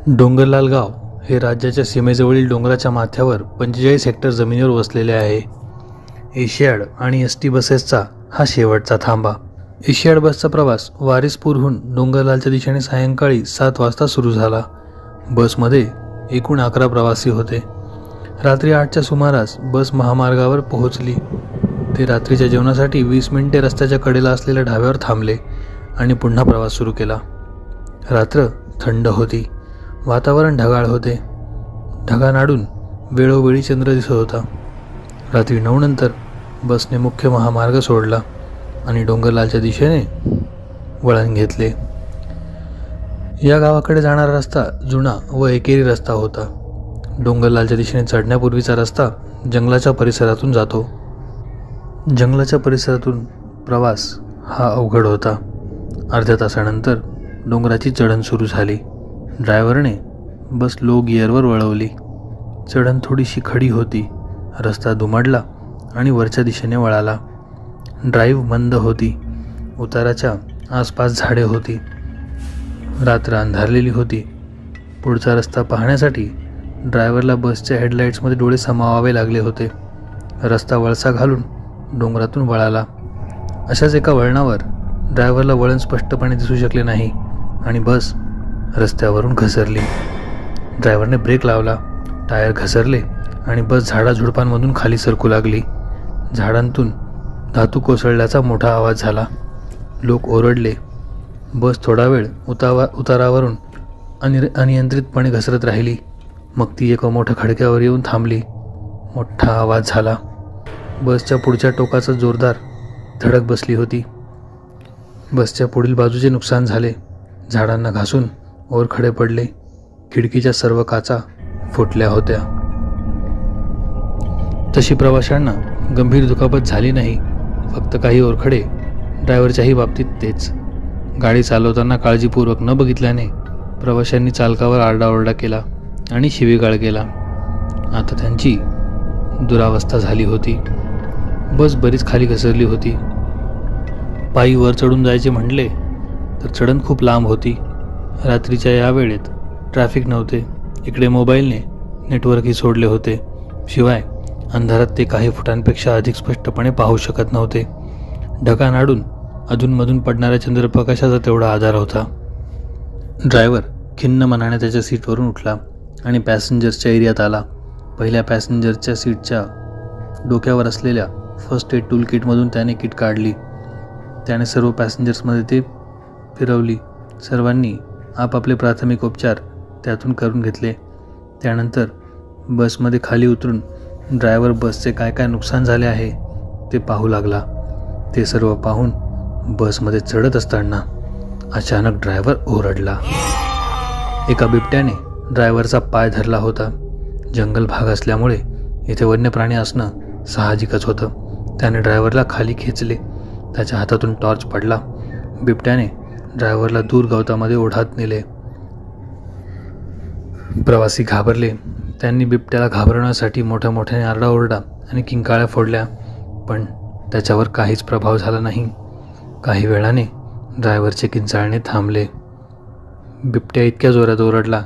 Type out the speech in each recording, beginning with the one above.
डोंगरलाल गाव हे राज्याच्या सीमेजवळील डोंगराच्या माथ्यावर 45 हेक्टर जमिनीवर वसलेले आहे. एशियाड आणि एसटी बसेसचा हा शेवटचा थांबा. एशियाड बसचा प्रवास वारिसपूरहून डोंगरलालच्या दिशेने सायंकाळी 7 वाजता सुरू झाला. बसमध्ये एकूण 11 प्रवासी होते. रात्री 8च्या सुमारास बस महामार्गावर पोहोचली. ते रात्रीच्या जेवणासाठी 20 मिनिटे रस्त्याच्या कडेला असलेल्या ढाब्यावर थांबले आणि पुन्हा प्रवास सुरू केला. रात्र थंड होती. वातावरण ढगाळ होते. ढगांआडून वेळोवेळी चंद्र दिसत होता. रात्री 9 नंतर बसने मुख्य महामार्ग सोडला आणि डोंगरलालच्या दिशेने वळण घेतले. या गावाकडे जाणारा रस्ता जुना व एकेरी रस्ता होता. डोंगरलालच्या दिशेने चढण्यापूर्वीचा रस्ता जंगलाच्या परिसरातून जातो. जंगलाच्या परिसरातून प्रवास हा अवघड होता. अर्ध्या तासानंतर डोंगराची चढण सुरू झाली. ड्रायव्हरने बस लो गिअरवर वळवली. चढण थोडीशी खडी होती. रस्ता दुमडला आणि वरच्या दिशेने वळाला. ड्राईव्ह मंद होती. उताराच्या आसपास झाडे होती. रात्र अंधारलेली होती. पुढचा रस्ता पाहण्यासाठी ड्रायव्हरला बसच्या हेडलाईट्समध्ये डोळे सामावावे लागले होते. रस्ता वळसा घालून डोंगरातून वळाला. अशाच एका वळणावर ड्रायव्हरला वळण स्पष्टपणे दिसू शकले नाही आणि बस रस्त्यावरून घसरली. ड्रायव्हरने ब्रेक लावला. टायर घसरले आणि बस झाडाझुडपांमधून खाली सरकू लागली. झाडांतून धातू कोसळल्याचा मोठा आवाज झाला. लोक ओरडले. बस थोडा वेळ उतारावरून अनियंत्रितपणे घसरत राहिली. मग ती एका मोठ्या खडक्यावर येऊन थांबली. मोठा आवाज झाला. बसच्या पुढच्या टोकाचा जोरदार धडक बसली होती. बसच्या पुढील बाजूचे नुकसान झाले. झाडांना घासून ओर खडे पडले. खिडकीच्या सर्व काचा फुटल्या होत्या. तशी प्रवाशांना गंभीर दुखापत झाली नाही. फक्त काही ओरखडे. ड्रायव्हरच्याही बाबतीत तेच. गाडी चालवताना काळजीपूर्वक न बघितल्याने प्रवाशांनी चालकावर आरडाओरडा केला आणि शिवीगाळ केला. आता त्यांची दुरावस्था झाली होती. बस बरीच खाली घसरली होती. पायी वर चढून जायचे म्हटले तर चढण खूप लांब होती. रात्रीच्या या वेळेत ट्रॅफिक नव्हते. इकडे मोबाईलने नेटवर्कही सोडले होते. शिवाय अंधारात ते काही फुटांपेक्षा अधिक स्पष्टपणे पाहू शकत नव्हते. ढगांआडून अधूनमधून पडणाऱ्या चंद्रप्रकाशाचा तेवढा आधार होता. ड्रायव्हर खिन्न मनाने त्याच्या सीटवरून उठला आणि पॅसेंजर्सच्या एरियात आला. पहिल्या पॅसेंजरच्या सीटच्या डोक्यावर असलेल्या फर्स्ट एड टूल किटमधून त्याने किट काढली. त्याने सर्व पॅसेंजर्समध्ये ते फिरवली. सर्वांनी आपापले प्राथमिक उपचार त्यातून करून घेतले. त्यानंतर बसमध्ये खाली उतरून ड्रायव्हर बसचे काय काय नुकसान झाले आहे ते पाहू लागला. ते सर्व पाहून बसमध्ये चढत असताना अचानक ड्रायव्हर ओरडला. एका बिबट्याने ड्रायव्हरचा पाय धरला होता. जंगल भाग असल्यामुळे इथे वन्य प्राणी असणं साहजिकच होतं. त्याने ड्रायव्हरला खाली खेचले. त्याच्या हातातून टॉर्च पडला. बिबट्याने ड्रायव्हरला दूर गवतामध्ये ओढत नेले. प्रवासी घाबरले. त्यांनी बिबट्याला घाबरवण्यासाठी मोठ्या मोठ्याने आरडाओरडा आणि किंकाळ्या फोडल्या, पण त्याच्यावर काहीच प्रभाव झाला नाही. काही वेळाने ड्रायव्हरचे किंचाळणे थांबले. बिबट्या इतक्या जोरात ओरडला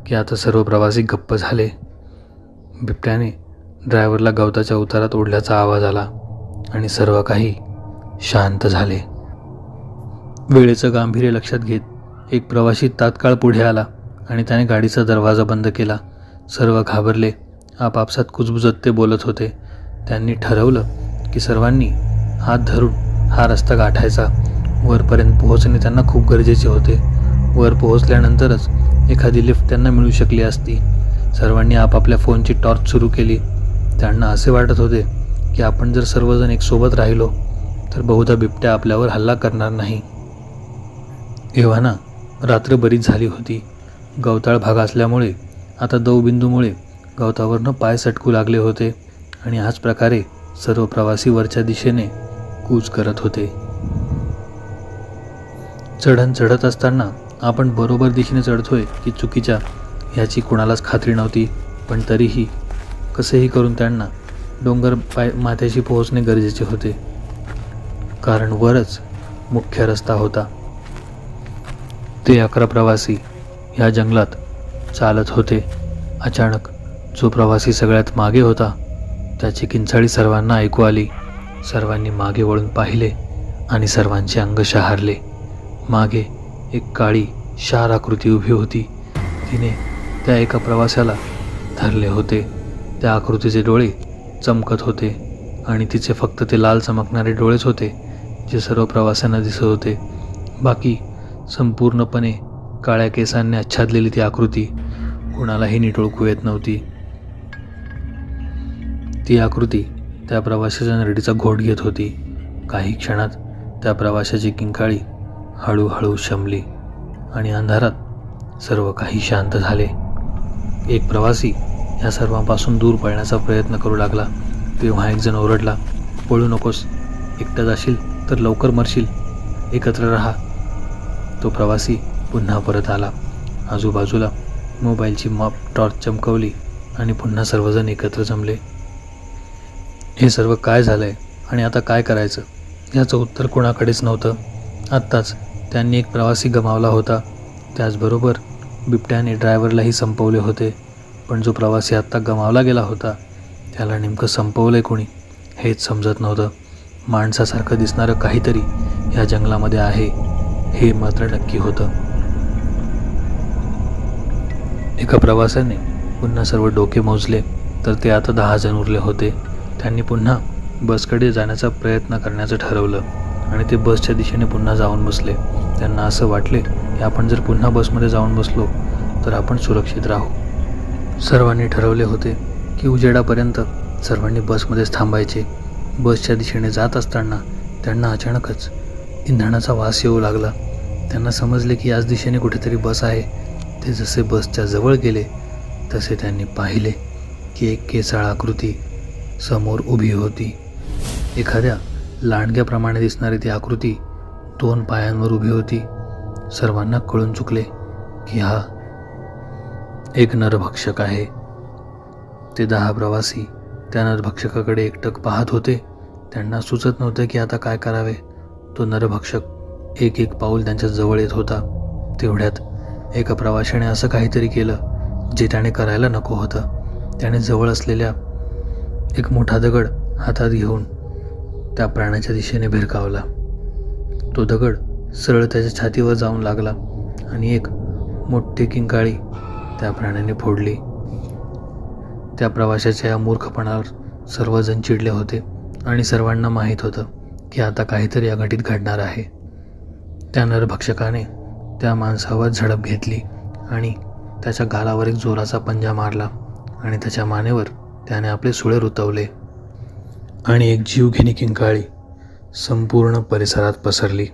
की आता सर्व प्रवासी गप्प झाले. बिबट्याने ड्रायव्हरला गवताच्या उतारात ओढल्याचा आवाज आला आणि सर्व काही शांत झाले. वेळेचं गांभीर्य लक्षात घेत एक प्रवासी तात्काळ पुढे आला आणि त्याने गाडीचा दरवाजा बंद केला. सर्व घाबरले. आपापसात कुजबुजत ते बोलत होते. त्यांनी ठरवलं की सर्वांनी हात धरून हा रस्ता गाठायचा. वरपर्यंत पोहोचणे त्यांना खूप गरजेचे होते. वर पोहोचल्यानंतरच एखादी लिफ्ट त्यांना मिळू शकली असती. सर्वांनी आपापल्या फोनची टॉर्च सुरू केली. त्यांना असे वाटत होते की आपण जर सर्वजण एक सोबत राहिलो तर बहुधा बिबट्या आपल्यावर हल्ला करणार नाही. एव्हाना रात्र बरीच झाली होती. गवताळ भाग असल्यामुळे आता दवबिंदूमुळे गवतावरनं पाय सटकू लागले होते आणि ह्याच प्रकारे सर्व प्रवासी वरच्या दिशेने कूच करत होते. चढण चढत असताना आपण बरोबर दिशेने चढतोय की चुकीच्या ह्याची कुणालाच खात्री नव्हती, पण तरीही कसेही करून त्यांना डोंगर माथ्याशी पोहोचणे गरजेचे होते, कारण वरच मुख्य रस्ता होता. ते 11 प्रवासी ह्या जंगलात चालत होते. अचानक जो प्रवासी सगळ्यात मागे होता त्याची किंचाळी सर्वांना ऐकू आली. सर्वांनी मागे वळून पाहिले आणि सर्वांचे अंग शहारले. मागे एक काळी शार आकृती उभी होती. तिने त्या एका प्रवाशाला धरले होते. त्या आकृतीचे डोळे चमकत होते आणि तिचे फक्त ते लाल चमकणारे डोळेच होते जे सर्व प्रवाशांना दिसत होते. बाकी संपूर्णपणे काळ्या केसांनी आच्छादलेली ती आकृती कुणालाही नीट ओळखू येत नव्हती. ती आकृती त्या प्रवाशाच्या नरडीचा घोट घेत होती. काही क्षणात त्या प्रवाशाची किंकाळी हळूहळू शमली आणि अंधारात सर्व काही शांत झाले. एक प्रवासी ह्या सर्वांपासून दूर पळण्याचा प्रयत्न करू लागला. तेव्हा एक जण ओरडला, "पळू नकोस, एकटा जाशील तर लवकर मरशील, एकत्र राहा." तो प्रवासी पुन्हा परत आला. आजूबाजूला मोबाईलची टॉर्च चमकवली आणि पुन्हा सर्वजण एकत्र जमले. हे सर्व काय झालंय आणि आता काय करायचं याचं उत्तर कोणाकडेच नव्हतं. आत्ताच त्यांनी एक प्रवासी गमावला होता. त्याचबरोबर बिबट्याने ड्रायव्हरलाही संपवले होते. पण जो प्रवासी आत्ता गमावला गेला होता त्याला नेमकं संपवलंय कोणी हेच समजत नव्हतं. माणसासारखं दिसणारं काहीतरी या जंगलामध्ये आहे हे मात्र नक्की होतं. एका प्रवाशाने पुन्हा सर्व डोके मोजले तर ते आता 10 जण उरले होते. त्यांनी पुन्हा बसकडे जाण्याचा प्रयत्न करण्याचं ठरवलं आणि ते बसच्या दिशेने पुन्हा जाऊन बसले. त्यांना असं वाटले की आपण जर पुन्हा बसमध्ये जाऊन बसलो तर आपण सुरक्षित राहू. सर्वांनी ठरवले होते की उजेडापर्यंत सर्वांनी बसमध्येच थांबायचे. बसच्या दिशेने जात असताना त्यांना अचानकच इंधनाचा वास येऊ लागला. त्यांना समजले की याच दिशेने कुठेतरी बस आहे. ते जसे बसच्या जवळ गेले तसे त्यांनी पाहिले की एक केसाळ आकृती समोर उभी होती. एखाद्या लांडग्याप्रमाणे दिसणारी ती आकृती 2 पायांवर उभी होती. सर्वांना कळून चुकले की हा एक नरभक्षक आहे. ते 10 प्रवासी त्या नरभक्षकाकडे एकटक पाहत होते. त्यांना सुचत नव्हते की आता काय करावे. तो नरभक्षक एक पाऊल त्यांच्या जवळ येत होता. तेवढ्यात एका प्रवाशाने असं काहीतरी केलं जे त्याने करायला नको होतं. त्याने जवळ असलेल्या एक मोठा दगड हातात घेऊन त्या प्राण्याच्या दिशेने भिरकावला. तो दगड सरळ त्याच्या छातीवर जाऊन लागला आणि एक मोठी किंकाळी त्या प्राण्याने फोडली. त्या प्रवाशाच्या या मूर्खपणावर सर्वजण चिडले होते आणि सर्वांना माहीत होतं की आता काहीतरी अघटित घडणार आहे. त्या नरभक्षकाने त्या माणसावर झडप घेतली आणि त्याच्या गालावर एक जोराचा पंजा मारला आणि त्याच्या मानेवर त्याने आपले सुळे रुतवले आणि एक जीवघेणी किंकाळी संपूर्ण परिसरात पसरली.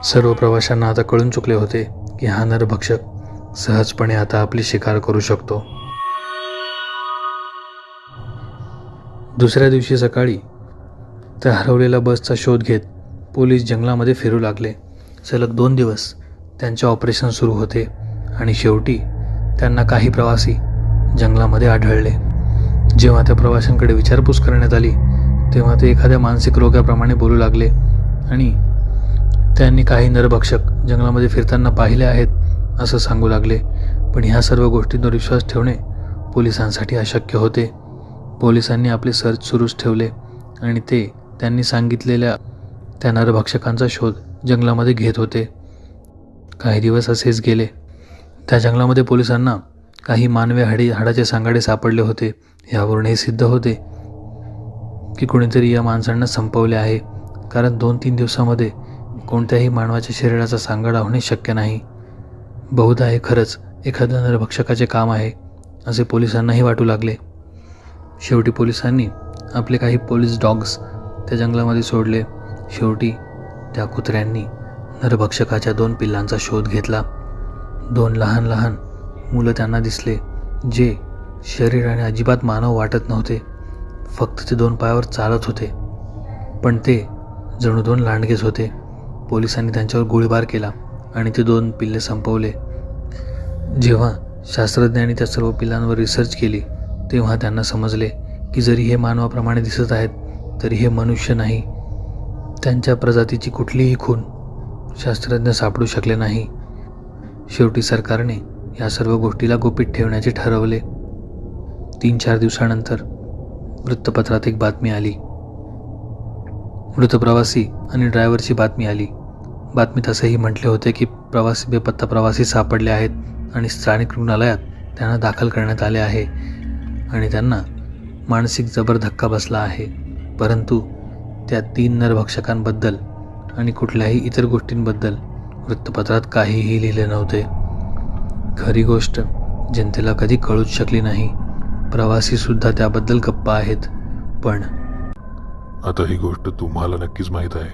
सर्व प्रवाशांना आता कळून चुकले होते की हा नरभक्षक सहजपणे आता आपली शिकार करू शकतो. दुसऱ्या दिवशी सकाळी त्या हरवलेल्या बसचा शोध घेत पोलीस जंगलामध्ये फिरू लागले. सलग 2 दिवस त्यांचे ऑपरेशन सुरू होते आणि शेवटी त्यांना काही प्रवासी जंगलामध्ये आढळले. जेव्हा त्या प्रवाशांकडे विचारपूस करण्यात आली तेव्हा ते एखाद्या मानसिक रोगाप्रमाणे बोलू लागले आणि त्यांनी काही नरभक्षक जंगलामध्ये फिरताना पाहिले आहेत असं सांगू लागले. पण ह्या सर्व गोष्टींवर विश्वास ठेवणे पोलिसांसाठी अशक्य होते. पोलिसांनी आपले सर्च सुरूच ठेवले आणि ते त्यांनी सांगितलेल्या त्या नरभक्षकांचा शोध जंगलामध्ये घेत होते. काही दिवस असेच गेले. त्या जंगलामध्ये पोलिसांना काही मानवी हाडाचे सांगाडे सापडले होते. यावरून हे सिद्ध होते की कोणीतरी या माणसांना संपवले आहे, कारण 2-3 दिवसामध्ये कोणत्याही मानवाच्या शरीराचा सांगाडा होणे शक्य नाही. बहुधा हे खरंच एखाद्या नरभक्षकाचे काम आहे असे पोलिसांनाही वाटू लागले. शेवटी पोलिसांनी आपले काही पोलीस डॉग्स त्या जंगलामध्ये सोडले. शेवटी त्या कुत्र्यांनी नरभक्षकाच्या 2 पिल्लांचा शोध घेतला. 2 लहान लहान मुलं त्यांना दिसले जे शरीराने अजिबात मानव वाटत नव्हते. फक्त ते 2 पायावर चालत होते, पण ते जणू 2 लांडगेच होते. पोलिसांनी त्यांच्यावर गोळीबार केला आणि ते 2 पिल्ले संपवले. जेव्हा शास्त्रज्ञांनी त्या सर्व पिल्लांवर रिसर्च केली तेव्हा त्यांना समजले की जरी हे मानवाप्रमाणे दिसत आहेत तरी हे मनुष्य नाही. त्यांच्या प्रजातीची कुठलीही खूण शास्त्रज्ञ सापडू शकले नाही. शेवटी सरकारने या सर्व गोष्टीला गुपित ठेवण्याचे ठरवले. 3-4 दिवसानंतर वृत्तपत्रात एक बातमी आली. मृत प्रवासी आणि ड्रायव्हरची बातमी आली. बातमीत असेही म्हटले होते की बेपत्ता प्रवासी सापडले आहेत आणि स्थानिक रुग्णालयात त्यांना दाखल करण्यात आले आहे आणि त्यांना मानसिक जबर धक्का बसला आहे. परंतु त्या 3 नरभक्षकांबद्दल आणि कुठल्याही इतर गोष्टींबद्दल वृत्तपत्रात काहीही लिहिले नव्हते. खरी गोष्ट जनतेला कधी कळूच शकली नाही. प्रवासीसुद्धा त्याबद्दल गप्प आहेत. पण आता ही गोष्ट तुम्हाला नक्कीच माहीत आहे.